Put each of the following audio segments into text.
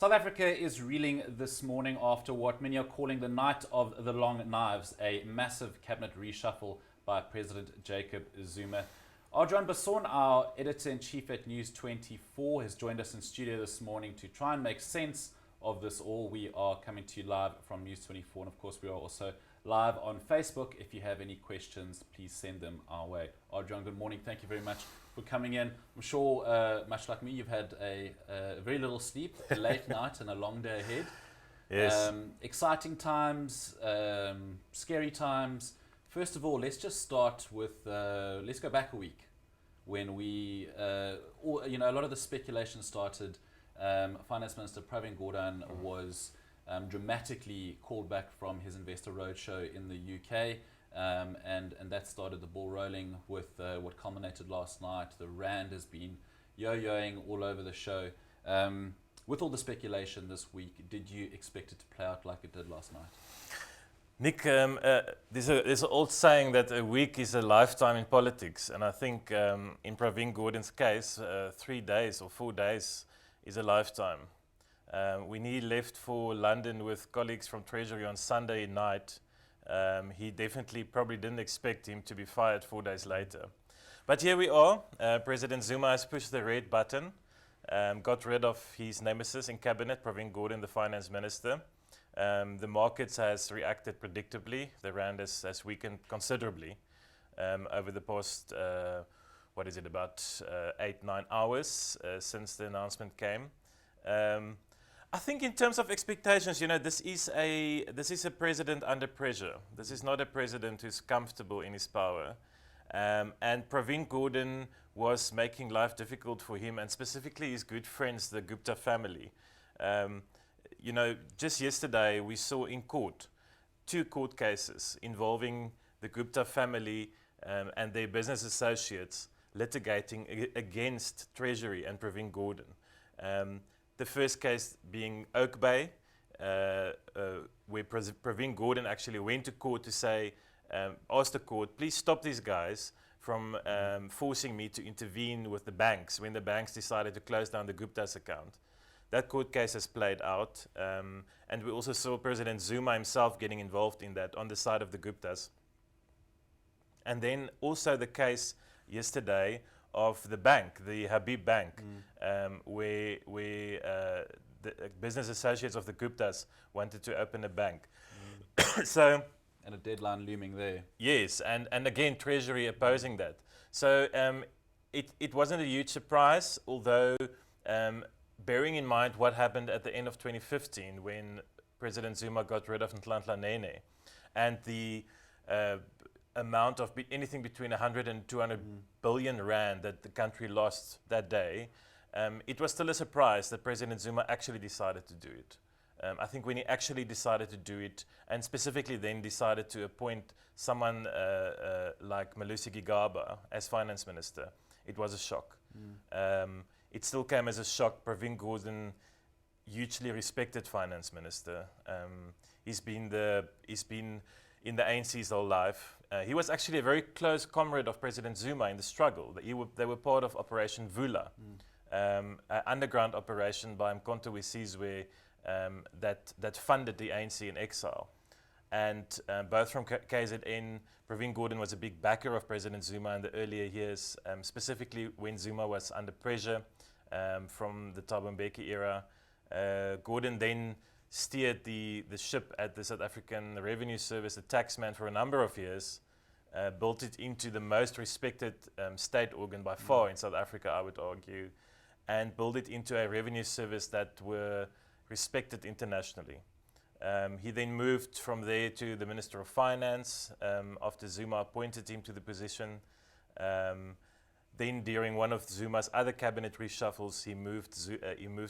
South Africa is reeling this morning after what many are calling the night of the long knives, a massive cabinet reshuffle by President Jacob Zuma. Arjan Basson, our editor-in-chief at News24, has joined us in studio this morning to try and make sense of this all. We are coming to you live from News24, and of course we are also live on Facebook. If you have any questions, please send them our way. Arjan, good morning. Thank you very much for coming in. I'm sure, much like me, you've had a very little sleep, a late night and a long day ahead. Yes. Exciting times, scary times. First of all, let's just start with, let's go back a week when we, a lot of the speculation started. Finance Minister Pravin Gordhan was dramatically called back from his investor roadshow in the UK, and that started the ball rolling with what culminated last night. The rand has been yo-yoing all over the show. With all the speculation this week, did you expect it to play out like it did last night? Nick, there's an old saying that a week is a lifetime in politics, and I think in Pravin Gordhan's case, 3 days or 4 days is a lifetime. When he left for London with colleagues from Treasury on Sunday night, he definitely probably didn't expect him to be fired 4 days later. But here we are. President Zuma has pushed the red button, got rid of his nemesis in cabinet, Pravin Gordhan, the finance minister. The markets has reacted predictably. The rand has weakened considerably over the past, about 8-9 hours since the announcement came. I think in terms of expectations, this is a president under pressure. This is not a president who's comfortable in his power. And Pravin Gordhan was making life difficult for him, and specifically his good friends, the Gupta family. Just yesterday we saw in court 2 court cases involving the Gupta family and their business associates litigating against Treasury and Pravin Gordhan. The first case being Oak Bay, where Pravin Gordhan actually went to court to say, asked the court, please stop these guys from forcing me to intervene with the banks when the banks decided to close down the Gupta's account. That court case has played out, and we also saw President Zuma himself getting involved in that on the side of the Guptas. And then also the case yesterday of the bank, the Habib Bank, where the business associates of the Guptas wanted to open a bank. And a deadline looming there. Yes, and again, Treasury opposing that. So it wasn't a huge surprise, although bearing in mind what happened at the end of 2015 when President Zuma got rid of Nhlanhla Nene, and the amount of anything between 100 and 200 billion rand that the country lost that day, it was still a surprise that President Zuma actually decided to do it. I think when he actually decided to do it, and specifically then decided to appoint someone like Malusi Kagame as finance minister, it was a shock. It still came as a shock. Pravin Gordhan, hugely respected finance minister. He's been in the ANC his whole life. He was actually a very close comrade of President Zuma in the struggle. They were part of Operation Vula, an underground operation by Mkhonto we Sizwe that funded the ANC in exile. And both from KZN, Pravin Gordhan was a big backer of President Zuma in the earlier years, specifically when Zuma was under pressure from the Thabo Mbeki era. Gordhan then steered the ship at the South African Revenue Service, the taxman, for a number of years, built it into the most respected state organ by far in South Africa, I would argue, and built it into a revenue service that were respected internationally. He then moved from there to the Minister of Finance after Zuma appointed him to the position. Then during one of Zuma's other cabinet reshuffles, he moved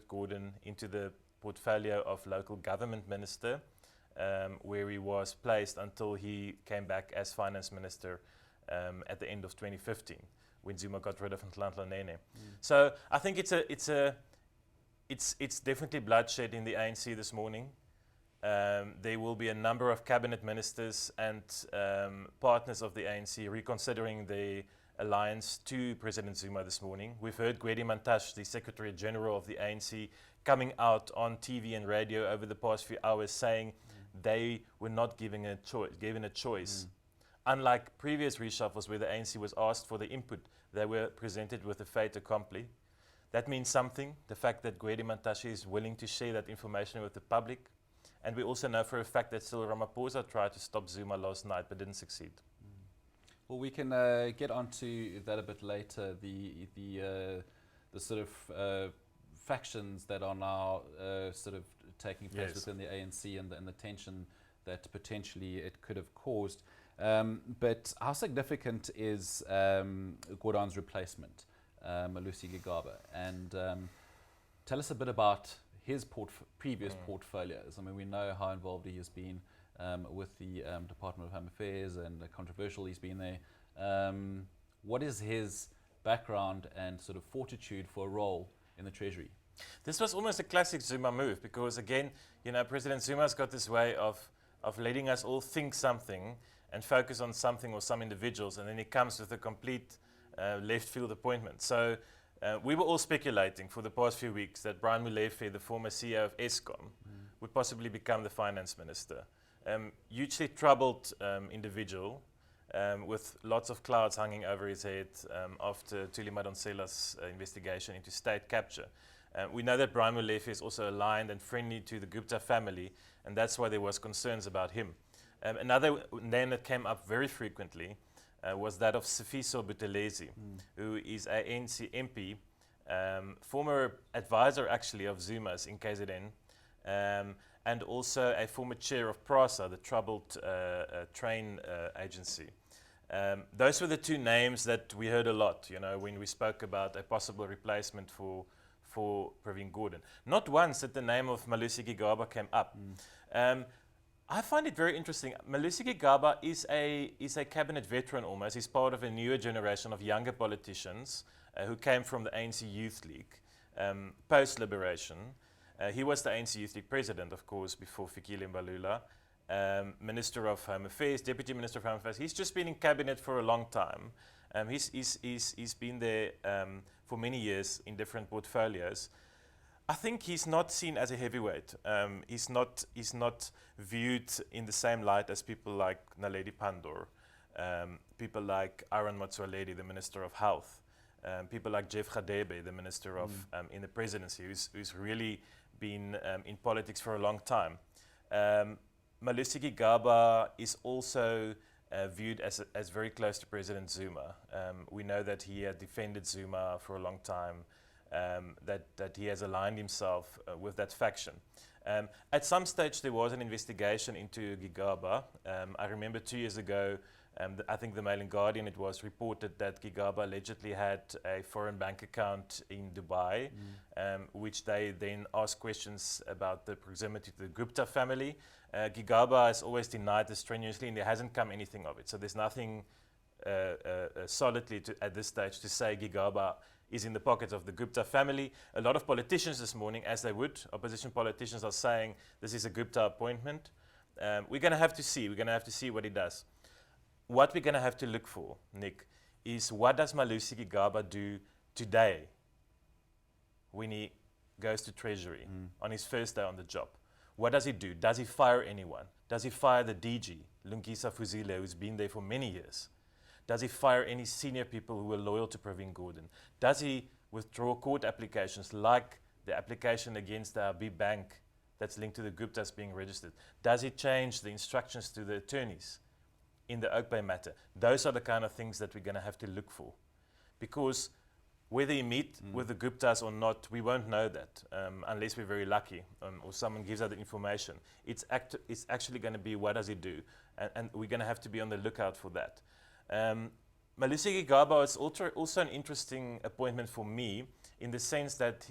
Gordhan into the portfolio of local government minister, where he was placed until he came back as finance minister at the end of 2015, when Zuma got rid of Nhlanhla Nene. So I think it's definitely bloodshed in the ANC this morning. There will be a number of cabinet ministers and partners of the ANC reconsidering the alliance to President Zuma this morning. We've heard Gwedi Mantashe, the Secretary General of the ANC, coming out on TV and radio over the past few hours saying they were not given a choice. Unlike previous reshuffles where the ANC was asked for the input, they were presented with a fait accompli. That means something, the fact that Gwede Mantashe is willing to share that information with the public. And we also know for a fact that Cyril Ramaphosa tried to stop Zuma last night but didn't succeed. Well, we can get onto that a bit later, the sort of factions that are now sort of taking place within the ANC and the tension that potentially it could have caused. But how significant is Gordhan's replacement, Malusi Kagame? And tell us a bit about his previous portfolios. I mean, we know how involved he has been with the Department of Home Affairs and controversial he's been there. What is his background and sort of fortitude for a role in the Treasury? This was almost a classic Zuma move because, again, you know, President Zuma's got this way of letting us all think something and focus on something or some individuals, and then he comes with a complete left field appointment. So we were all speculating for the past few weeks that Brian Molefe, the former CEO of Eskom, would possibly become the finance minister. Hugely troubled individual with lots of clouds hanging over his head after Thuli Madonsela's investigation into state capture. We know that Brian Molefe is also aligned and friendly to the Gupta family, and that's why there was concerns about him. Another name that came up very frequently was that of Sifiso Buthelezi, who is a ANC MP, former advisor actually of Zuma's in KZN, and also a former chair of PRASA, the troubled train agency. Those were the two names that we heard a lot, you know, when we spoke about a possible replacement for Pravin Gordhan. Not once did the name of Malusi Kagame came up. I find it very interesting. Malusi Kagame is a cabinet veteran almost. He's part of a newer generation of younger politicians who came from the ANC Youth League post-liberation. He was the ANC Youth League president, of course, before Fikile Mbalula, Minister of Home Affairs, Deputy Minister of Home Affairs. He's just been in cabinet for a long time. He's been there for many years in different portfolios. I think he's not seen as a heavyweight. He's not viewed in the same light as people like Naledi Pandor, people like Aaron Motsoaledi, the Minister of Health, people like Jeff Radebe, the Minister of in the presidency, who's really been in politics for a long time. Malusi Kagame is also viewed as very close to President Zuma. We know that he had defended Zuma for a long time. That he has aligned himself with that faction. At some stage there was an investigation into Kagame. I remember 2 years ago, I think the Mail and Guardian, it was reported that Kagame allegedly had a foreign bank account in Dubai, which they then asked questions about the proximity to the Gupta family. Kagame has always denied this strenuously, and there hasn't come anything of it. So there's nothing solidly at this stage to say Kagame is in the pockets of the Gupta family. A lot of politicians this morning, as they would, opposition politicians are saying this is a Gupta appointment. We're going to have to see. We're going to have to see what he does. What we're going to have to look for, Nick, is what does Malusi Kagame do today when he goes to Treasury on his first day on the job? What does he do? Does he fire anyone? Does he fire the DG, Lungisa Fuzile, who's been there for many years? Does he fire any senior people who were loyal to Pravin Gordhan? Does he withdraw court applications like the application against the Habib Bank that's linked to the Guptas being registered? Does he change the instructions to the attorneys in the Oak Bay matter? Those are the kind of things that we're going to have to look for. Because whether he meet with the Guptas or not, we won't know that unless we're very lucky or someone gives us the information. It's actually going to be what does he do? And we're going to have to be on the lookout for that. Malusi Kagame is also an interesting appointment for me in the sense that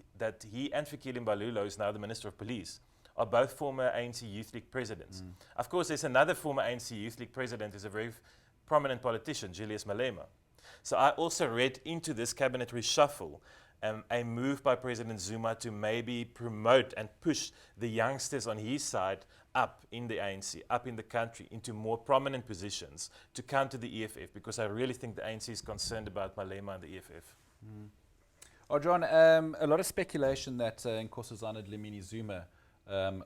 he and Fikile Mbalula, who's now the Minister of Police, are both former ANC Youth League presidents. Of course, there's another former ANC Youth League president who's a very prominent politician, Julius Malema. So I also read into this cabinet reshuffle a move by President Zuma to maybe promote and push the youngsters on his side up in the ANC, up in the country, into more prominent positions to counter the EFF, because I really think the ANC is concerned about Malema and the EFF. John, a lot of speculation that Nkosazana Dlamini Zuma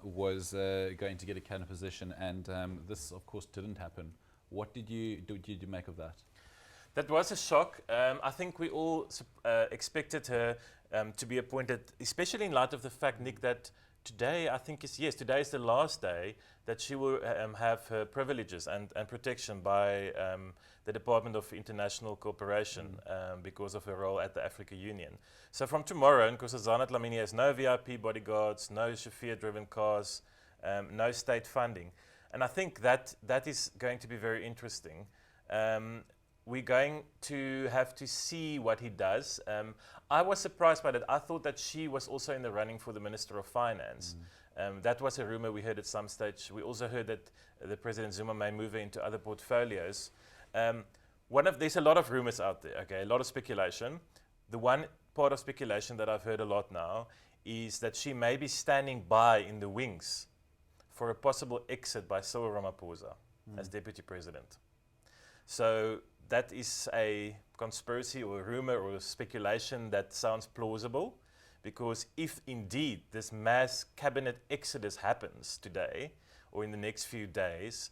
was going to get a cabinet position, and this, of course, didn't happen. What did you make of that? That was a shock. I think we all expected her to be appointed, especially in light of the fact, Nick, that today, I think today is the last day that she will have her privileges and protection by the Department of International Cooperation because of her role at the Africa Union. So from tomorrow, Nkosazana Dlamini has no VIP bodyguards, no chauffeur-driven cars, no state funding. And I think that is going to be very interesting. We're going to have to see what he does. I was surprised by that. I thought that she was also in the running for the Minister of Finance. That was a rumor we heard at some stage. We also heard that the President Zuma may move her into other portfolios. There's a lot of rumors out there, okay, a lot of speculation. The one part of speculation that I've heard a lot now is that she may be standing by in the wings for a possible exit by Cyril Ramaphosa as Deputy President. So that is a conspiracy or a rumor or a speculation that sounds plausible, because if indeed this mass cabinet exodus happens today or in the next few days,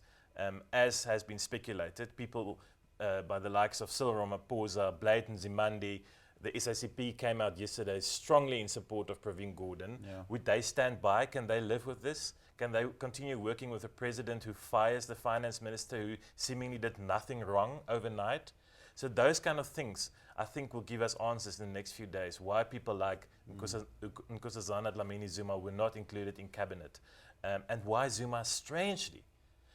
as has been speculated, people by the likes of Cyril Ramaphosa, Bladen Zimandi, the SACP came out yesterday strongly in support of Pravin Gordhan. Yeah. Would they stand by? Can they live with this? Can they continue working with a president who fires the finance minister who seemingly did nothing wrong overnight? So those kind of things, I think, will give us answers in the next few days. Why people like Nkosazana Dlamini Zuma were not included in cabinet. And why Zuma strangely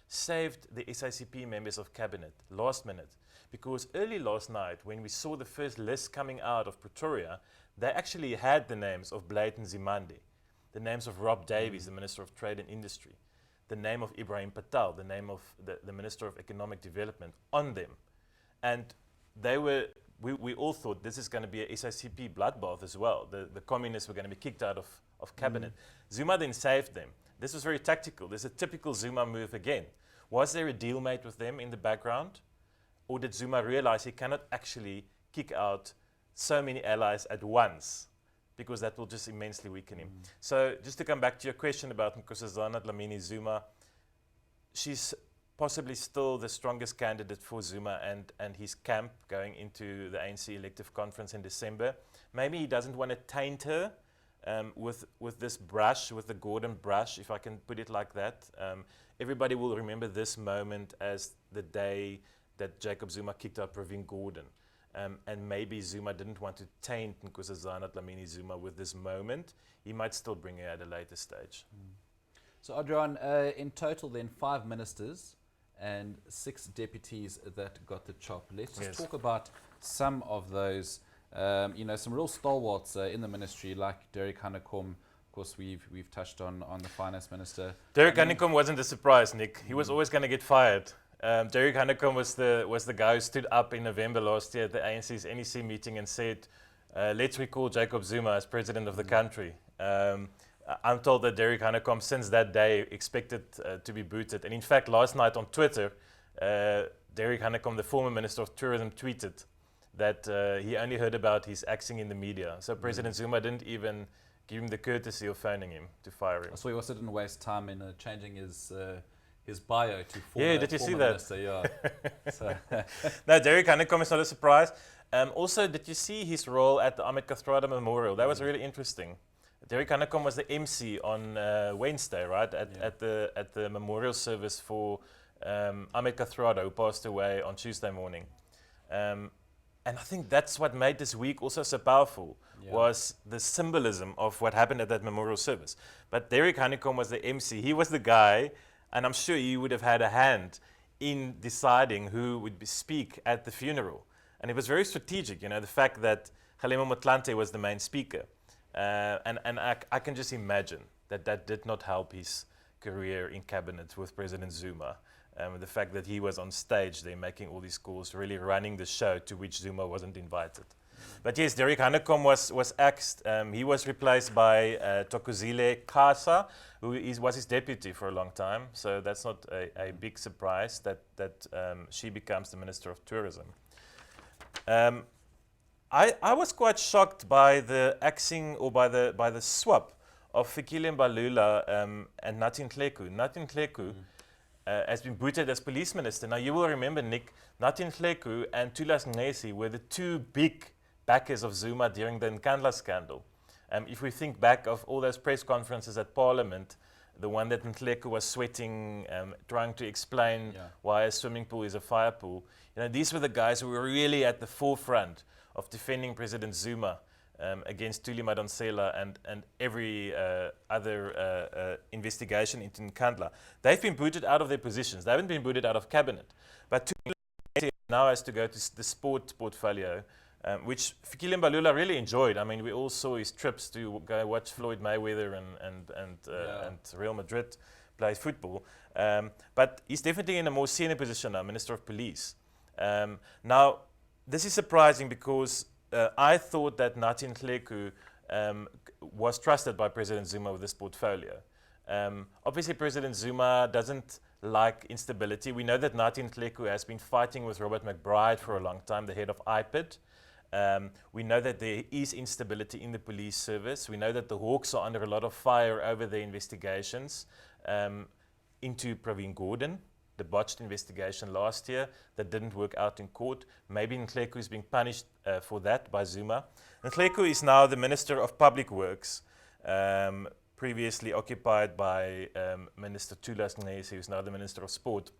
saved the SACP members of cabinet last minute. Because early last night, when we saw the first list coming out of Pretoria, they actually had the names of Bladen Zimandi, the names of Rob Davies, the Minister of Trade and Industry, the name of Ibrahim Patel, the name of the Minister of Economic Development, on them. And we all thought this is going to be a SACP bloodbath as well. The communists were going to be kicked out of cabinet. Zuma then saved them. This was very tactical. This is a typical Zuma move again. Was there a deal made with them in the background? Or did Zuma realize he cannot actually kick out so many allies at once, because that will just immensely weaken him? So just to come back to your question about Nkosazana Dlamini Zuma, she's possibly still the strongest candidate for Zuma and his camp going into the ANC elective conference in December. Maybe he doesn't want to taint her with this brush, with the Gordhan brush, if I can put it like that. Everybody will remember this moment as the day that Jacob Zuma kicked out Pravin Gordhan. And maybe Zuma didn't want to taint Nkosazana Dlamini Zuma with this moment. He might still bring her at a later stage. So, Adrian, in total then 5 ministers and 6 deputies that got the chop. Let's just talk about some of those, some real stalwarts in the ministry, like Derek Hanekom. Of course, we've touched on the finance minister. Derek Hanekom wasn't a surprise, Nick. He was always going to get fired. Derek Hanekom was the guy who stood up in November last year at the ANC's NEC meeting and said, let's recall Jacob Zuma as president of the country. I'm told that Derek Hanekom, since that day, expected to be booted. And in fact, last night on Twitter, Derek Hanekom, the former Minister of Tourism, tweeted that he only heard about his acting in the media. So President Zuma didn't even give him the courtesy of phoning him to fire him. So he also didn't waste time in changing his bio to former, yeah, did you see that? Minister, yeah. So No, Derek Hanekom is not a surprise. Also, did you see his role at the Ahmed Kathrada Memorial? That was really interesting. Derek Hanekom was the MC on Wednesday, right, at the memorial service for Ahmed Kathrada, who passed away on Tuesday morning. And I think that's what made this week also so powerful, was the symbolism of what happened at that memorial service. But Derek Hanekom was the MC. He was the guy, and I'm sure he would have had a hand in deciding who would speak at the funeral. And it was very strategic, the fact that Kgalema Motlanthe was the main speaker. And I can just imagine that did not help his career in cabinet with President Zuma. The fact that he was on stage there making all these calls, really running the show to which Zuma wasn't invited. But yes, Derek Hanekom was axed. He was replaced by Thokozile Kasa, who was his deputy for a long time. So that's not a big surprise that she becomes the Minister of Tourism. I was quite shocked by the axing or by the swap of Fikile Mbalula and Nathi Nhleko. Nathi Nhleko has been booted as police minister. Now you will remember, Nick, Nathi Nhleko and Thulas Ngesi were the two big backers of Zuma during the Nkandla scandal. If we think back of all those press conferences at Parliament, the one that Nhleko was sweating, trying to explain why a swimming pool is a fire pool. These were the guys who were really at the forefront of defending President Zuma against Thuli Madonsela and every other investigation into Nkandla. They've been booted out of their positions. They haven't been booted out of cabinet. But Thuli now has to go to the sport portfolio, which Fikile Mbalula really enjoyed. I mean, we all saw his trips to go watch Floyd Mayweather and Real Madrid play football. But he's definitely in a more senior position now, Minister of Police. Now, this is surprising because I thought that Nathi Nhleko was trusted by President Zuma with this portfolio. Obviously, President Zuma doesn't like instability. We know that Nathi Nhleko has been fighting with Robert McBride for a long time, the head of IPID. We know that there is instability in the police service. We know that the Hawks are under a lot of fire over their investigations into Pravin Gordhan, the botched investigation last year that didn't work out in court. Maybe Nhleko is being punished for that by Zuma. Nhleko is now the Minister of Public Works, previously occupied by Minister Thulas Ngesi, who's now the Minister of Sport.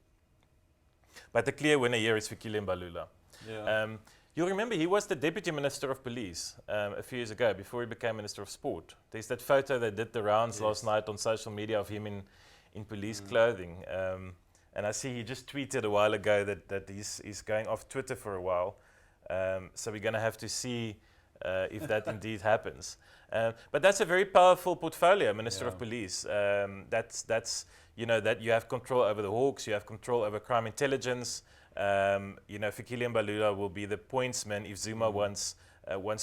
But the clear winner here is Fikile Mbalula. Yeah. You'll remember he was the Deputy Minister of Police a few years ago, before he became Minister of Sport. There's that photo that did the rounds last night on social media of him in police clothing. And I see he just tweeted a while ago that he's going off Twitter for a while. So we're going to have to see if that indeed happens. But that's a very powerful portfolio, Minister of Police. That's that you have control over the Hawks, you have control over crime intelligence. Fikile Mbalula will be the pointsman if Zuma wants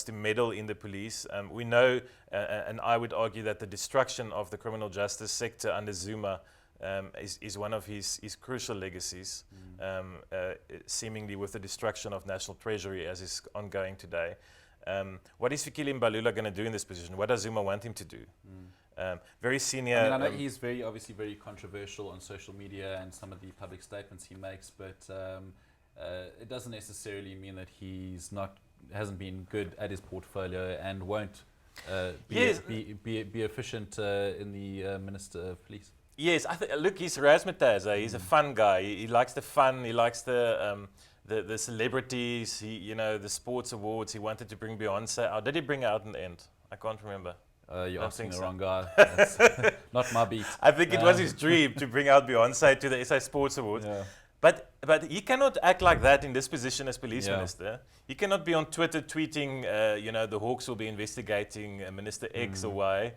to meddle in the police. We know, and I would argue that the destruction of the criminal justice sector under Zuma is one of his crucial legacies, seemingly with the destruction of National Treasury as is ongoing today. What is Fikile Mbalula going to do in this position? What does Zuma want him to do? Very senior. I know he's obviously very controversial on social media and some of the public statements he makes, but it doesn't necessarily mean that hasn't been good at his portfolio and won't be efficient in the Minister of Police. Yes, look, he's razzmatazz. He's a fun guy. He likes the fun. He likes the celebrities. The sports awards. He wanted to bring Beyonce out. Did he bring her out in the end? I can't remember. You're asking the wrong guy. That's not my beat. I think it was his dream to bring out Beyonce to the SA Sports Awards. Yeah. But he cannot act like that in this position as police minister. He cannot be on Twitter tweeting, the Hawks will be investigating Minister X or Y.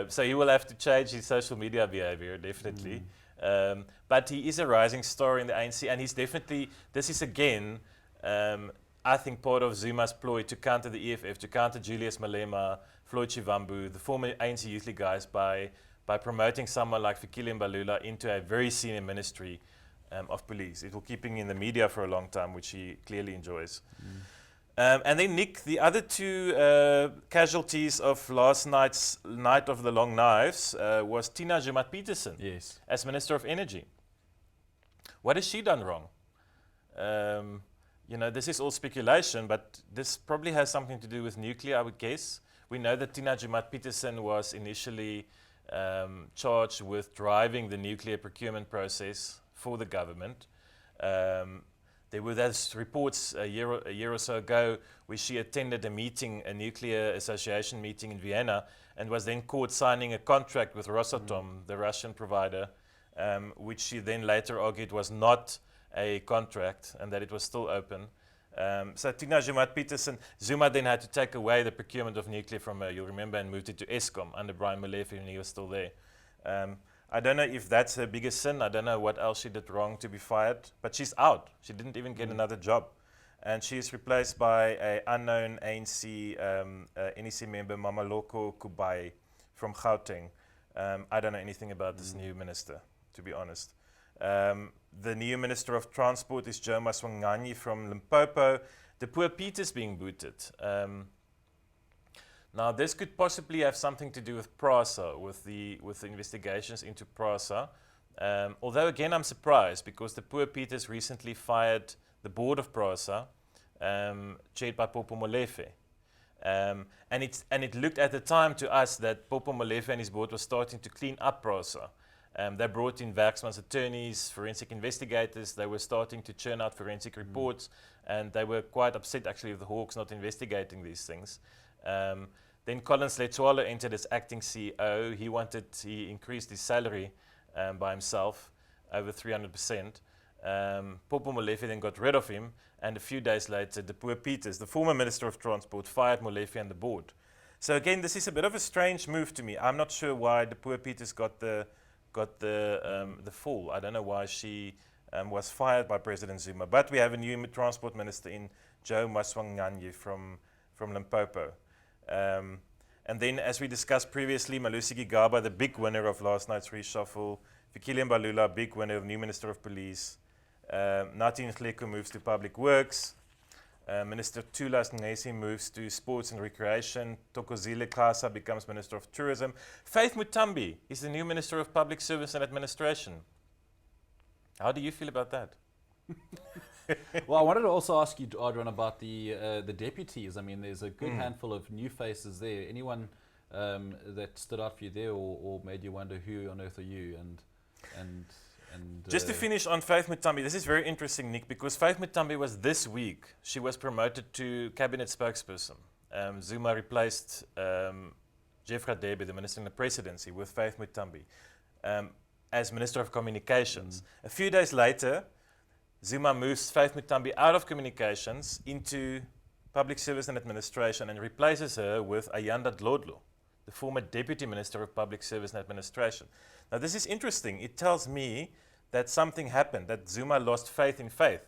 So he will have to change his social media behavior, definitely. But he is a rising star in the ANC, and he's definitely, this is again, I think, part of Zuma's ploy to counter the EFF, to counter Julius Malema, Floyd Shivambu, the former ANC Youth League guys, by promoting someone like Fikile Mbalula into a very senior ministry of police. It will keep him in the media for a long time, which he clearly enjoys. And then, Nick, the other two casualties of last night's Night of the Long Knives was Tina Joemat-Pettersson as Minister of Energy. What has she done wrong? This is all speculation, but this probably has something to do with nuclear, I would guess. We know that Tina Joemat-Pettersson was initially charged with driving the nuclear procurement process for the government. There were those reports a year or so ago where she attended a meeting, a nuclear association meeting in Vienna, and was then caught signing a contract with Rosatom, the Russian provider, which she then later argued was not a contract and that it was still open. So Tina Joemat-Pettersson, Zuma then had to take away the procurement of nuclear from her, you'll remember, and moved it to Eskom under Brian Molefe when he was still there. I don't know if that's her biggest sin. I don't know what else she did wrong to be fired, but she's out. She didn't even get another job. And she's replaced by an unknown ANC NEC member, Mamaloko Kubai from Gauteng. I don't know anything about this new minister, to be honest. The new Minister of Transport is Joe Maswanganyi from Limpopo. the poor Peters being booted. Now, this could possibly have something to do with PRASA, with the investigations into PRASA. Although, again, I'm surprised because the poor Peters recently fired the board of PRASA, chaired by Popo Molefe. And it looked at the time to us that Popo Molefe and his board were starting to clean up PRASA. They brought in Werksman's attorneys, forensic investigators. They were starting to churn out forensic reports, and they were quite upset actually with the Hawks not investigating these things. Then Collins Letsoalo entered as acting CEO. He increased his salary by himself over 300%. Popo Molefe then got rid of him, and a few days later, the poor Peters, the former Minister of Transport, fired Molefe and the board. So again, this is a bit of a strange move to me. I'm not sure why the poor Peters got the fall. I don't know why she was fired by President Zuma. But we have a new transport minister in Joe Maswanganyi from Limpopo. And then, as we discussed previously, Malusi Kagame, the big winner of last night's reshuffle. Fikile Mbalula, big winner, new Minister of Police. Nathi Nhleko moves to Public Works. Minister Thulas Ngesi moves to Sports and Recreation. Thokozile Xasa becomes Minister of Tourism. Faith Mutambi is the new Minister of Public Service and Administration. How do you feel about that? Well, I wanted to also ask you, Adrian, about the deputies. I mean, there's a good handful of new faces there. Anyone that stood out for you there, or made you wonder who on earth are you? And just to finish on Faith Mutambi, this is very interesting, Nick, because Faith Mutambi was this week. She was promoted to cabinet spokesperson. Zuma replaced Jeff Radebe, the minister in the presidency, with Faith Mutambi as Minister of Communications. A few days later, Zuma moves Faith Mutambi out of communications into public service and administration and replaces her with Ayanda Dlodlo, the former Deputy Minister of Public Service and Administration. Now, this is interesting. It tells me that something happened, that Zuma lost faith in Faith.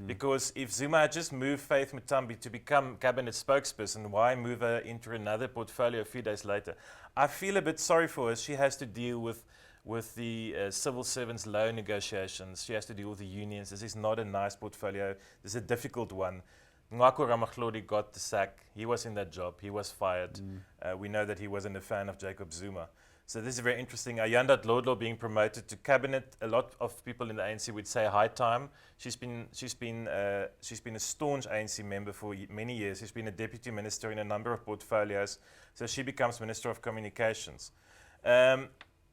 Because if Zuma had just moved Faith Mutambi to become cabinet spokesperson, why move her into another portfolio a few days later? I feel a bit sorry for her. She has to deal with the civil servants' low negotiations. She has to deal with the unions. This is not a nice portfolio. This is a difficult one. Ngako Ramaglodi got the sack. He was in that job. He was fired. We know that he wasn't a fan of Jacob Zuma. So this is very interesting. Ayanda Dlodlo being promoted to cabinet. A lot of people in the ANC would say high time. She's been a staunch ANC member for many years. She's been a deputy minister in a number of portfolios. So she becomes Minister of Communications.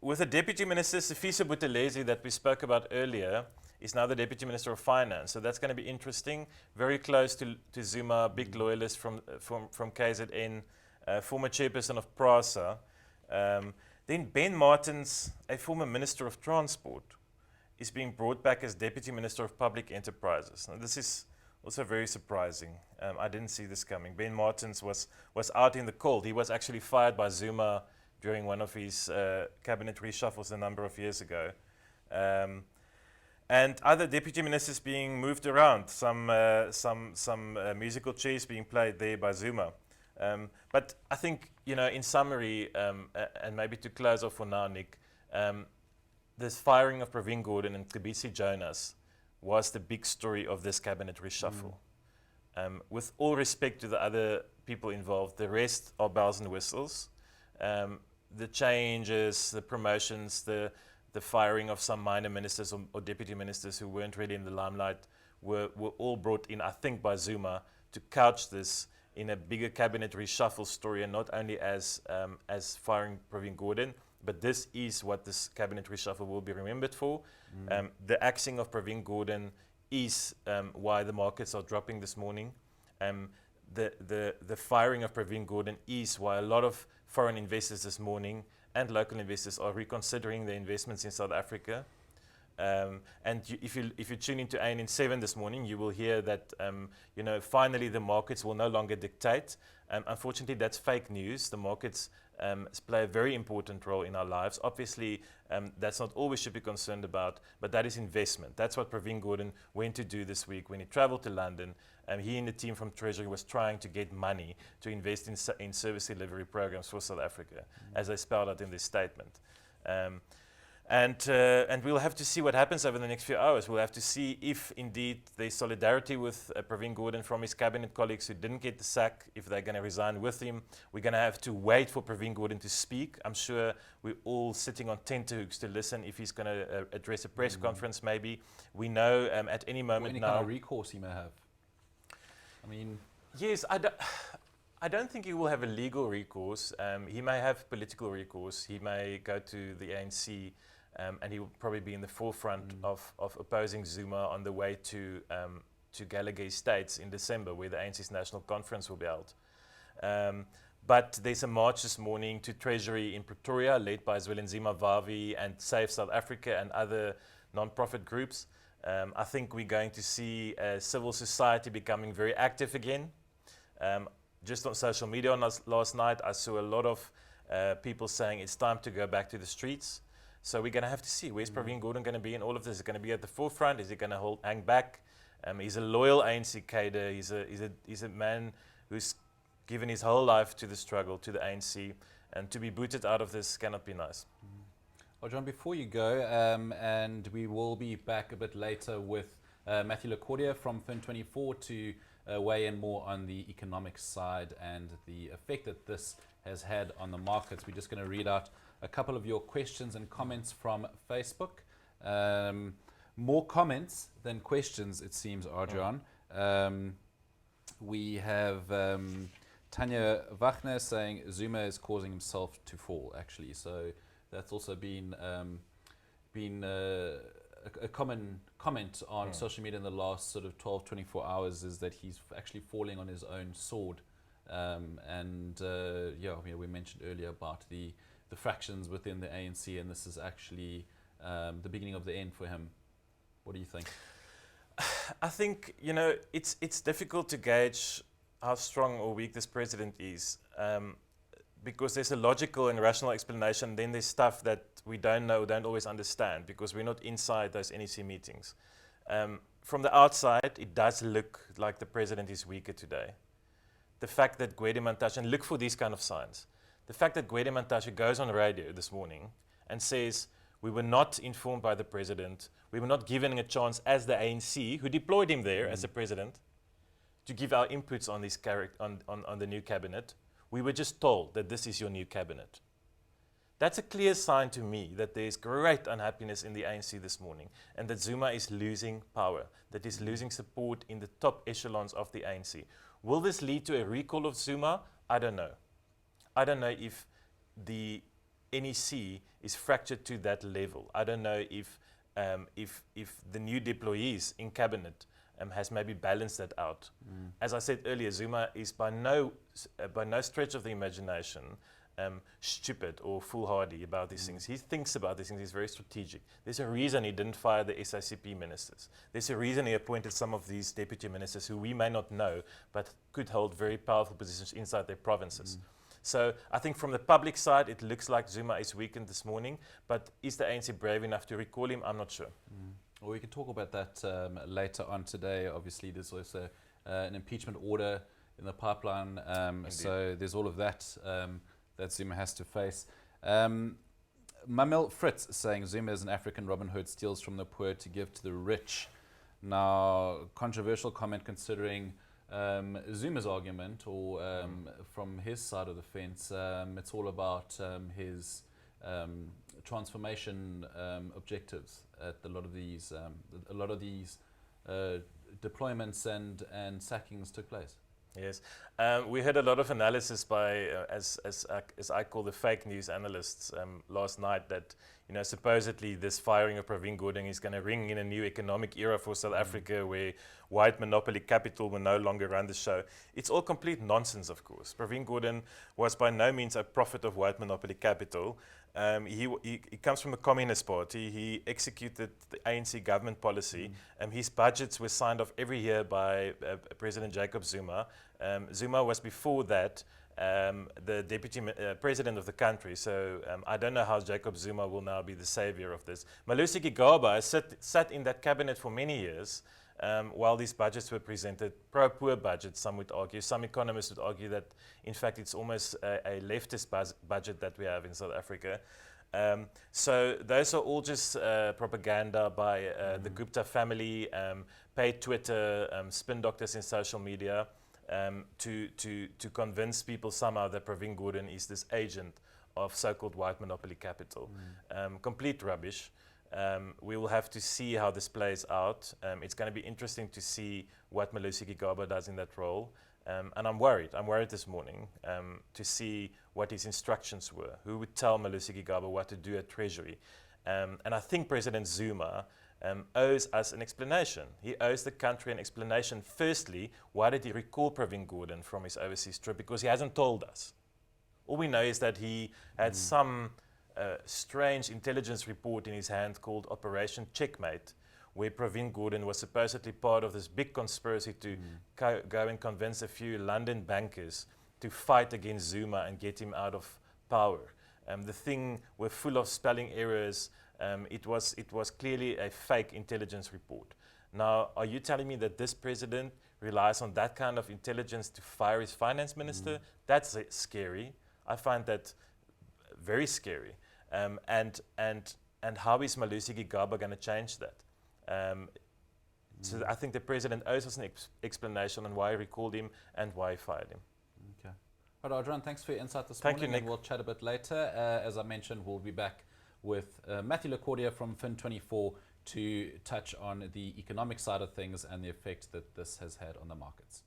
With the deputy minister, Sifiso Buthelezi, that we spoke about earlier, is now the Deputy Minister of Finance. So that's going to be interesting. Very close to Zuma, big loyalist from KZN, former chairperson of PRASA. Then Ben Martins, a former Minister of Transport, is being brought back as Deputy Minister of Public Enterprises. Now this is also very surprising. I didn't see this coming. Ben Martins was out in the cold. He was actually fired by Zuma during one of his cabinet reshuffles a number of years ago. And other deputy ministers being moved around, some musical chairs being played there by Zuma. But I think, in summary, and maybe to close off for now, Nick, this firing of Pravin Gordhan and Kibisi Jonas was the big story of this cabinet reshuffle. With all respect to the other people involved, the rest are bells and whistles. The changes, the promotions, the firing of some minor ministers or deputy ministers who weren't really in the limelight were all brought in, I think, by Zuma to couch this in a bigger cabinet reshuffle story, and not only as firing Pravin Gordhan, but this is what this cabinet reshuffle will be remembered for. The axing of Pravin Gordhan is why the markets are dropping this morning. The firing of Pravin Gordhan is why a lot of foreign investors this morning and local investors are reconsidering their investments in South Africa. And if you tune into ANN7 this morning, you will hear that finally the markets will no longer dictate. Unfortunately, that's fake news. The markets play a very important role in our lives. Obviously, that's not all we should be concerned about, but that is investment. That's what Pravin Gordhan went to do this week when he traveled to London. He and the team from Treasury was trying to get money to invest in service delivery programs for South Africa, as they spelled out in this statement. And we'll have to see what happens over the next few hours. We'll have to see if indeed there's solidarity with Pravin Gordhan from his cabinet colleagues who didn't get the sack, if they're going to resign with him. We're going to have to wait for Pravin Gordhan to speak. I'm sure we're all sitting on tenterhooks to listen if he's going to address a press conference maybe. We know at any moment any now... kind of recourse he may have. I mean... Yes, I don't think he will have a legal recourse. He may have political recourse. He may go to the ANC, and he will probably be in the forefront of opposing Zuma on the way to Gallagher Estates in December, where the ANC's national conference will be held. But there's a march this morning to Treasury in Pretoria, led by Zwelenzima Vavi and Save South Africa and other non-profit groups. I think we're going to see civil society becoming very active again. Just on social media last night, I saw a lot of people saying it's time to go back to the streets. So we're going to have to see, where's Pravin Gordhan going to be in all of this? Is he going to be at the forefront? Is he going to hang back? He's a loyal ANC cadre. He's a man who's given his whole life to the struggle, to the ANC. And to be booted out of this cannot be nice. Well, John, before you go, and we will be back a bit later with Matthew Lecordia from Fin24 to weigh in more on the economic side and the effect that this has had on the markets. We're just going to read out a couple of your questions and comments from Facebook. More comments than questions, it seems, Arjan. We have Tanya Wagner saying Zuma is causing himself to fall, actually. So that's also been a common comment on social media in the last sort of 12, 24 hours, is that he's actually falling on his own sword. We mentioned earlier about the fractions within the ANC, and this is actually the beginning of the end for him. What do you think? I think, it's difficult to gauge how strong or weak this president is, because there's a logical and rational explanation. Then there's stuff that we don't know, don't always understand, because we're not inside those NEC meetings. From the outside, it does look like the president is weaker today. The fact that Gwede Mantashe, and look for these kind of signs, the fact that Gwede Mantashe goes on radio this morning and says, we were not informed by the president, we were not given a chance as the ANC, who deployed him there as a president, to give our inputs on this on the new cabinet. We were just told that this is your new cabinet. That's a clear sign to me that there's great unhappiness in the ANC this morning, and that Zuma is losing power, that he's losing support in the top echelons of the ANC. Will this lead to a recall of Zuma? I don't know. I don't know if the NEC is fractured to that level. I don't know if the new deployees in cabinet has maybe balanced that out. As I said earlier, Zuma is by no stretch of the imagination stupid or foolhardy about these things. He thinks about these things. He's very strategic. There's a reason he didn't fire the SICP ministers. There's a reason he appointed some of these deputy ministers who we may not know, but could hold very powerful positions inside their provinces. So I think from the public side, it looks like Zuma is weakened this morning, but is the ANC brave enough to recall him? I'm not sure. Well, we can talk about that later on today. Obviously, there's also an impeachment order in the pipeline, so there's all of that that Zuma has to face. Mamel Fritz saying Zuma is an African Robin Hood, steals from the poor to give to the rich. Now, controversial comment considering Zuma's argument, or from his side of the fence, it's all about his transformation objectives at a lot of these deployments and sackings took place. Yes, we had a lot of analysis by, as I call the fake news analysts last night, that supposedly this firing of Pravin Gordhan is going to ring in a new economic era for South Africa, where white monopoly capital will no longer run the show. It's all complete nonsense, of course. Pravin Gordhan was by no means a prophet of white monopoly capital. He comes from the Communist Party. He executed the ANC government policy. His budgets were signed off every year by President Jacob Zuma. Zuma was before that the deputy president of the country. So I don't know how Jacob Zuma will now be the savior of this. Malusi Kagame sat in that cabinet for many years while these budgets were presented, pro-poor budgets, some would argue. Some economists would argue that, in fact, it's almost a leftist budget that we have in South Africa. So those are all just propaganda by the Gupta family, paid Twitter, spin doctors in social media, to convince people somehow that Pravin Gordhan is this agent of so-called white monopoly capital. Complete rubbish. We will have to see how this plays out. It's going to be interesting to see what Malusi Kagame does in that role. And I'm worried. I'm worried this morning to see what his instructions were. Who would tell Malusi Kagame what to do at Treasury? And I think President Zuma owes us an explanation. He owes the country an explanation. Firstly, why did he recall Pravin Gordhan from his overseas trip? Because he hasn't told us. All we know is that he had some strange intelligence report in his hand called Operation Checkmate, where Pravin Gordhan was supposedly part of this big conspiracy to go and convince a few London bankers to fight against Zuma and get him out of power. The thing was full of spelling errors. It was clearly a fake intelligence report. Now, are you telling me that this president relies on that kind of intelligence to fire his finance minister? That's scary. I find that very scary. And how is Malusi Kagame going to change that? So I think the president owes us an explanation on why he recalled him and why he fired him. Okay. All right, Adrian, thanks for your insight this Thank morning. you, Nick. And we'll chat a bit later. As I mentioned, we'll be back with Matthew Lecordia from Fin24 to touch on the economic side of things and the effect that this has had on the markets.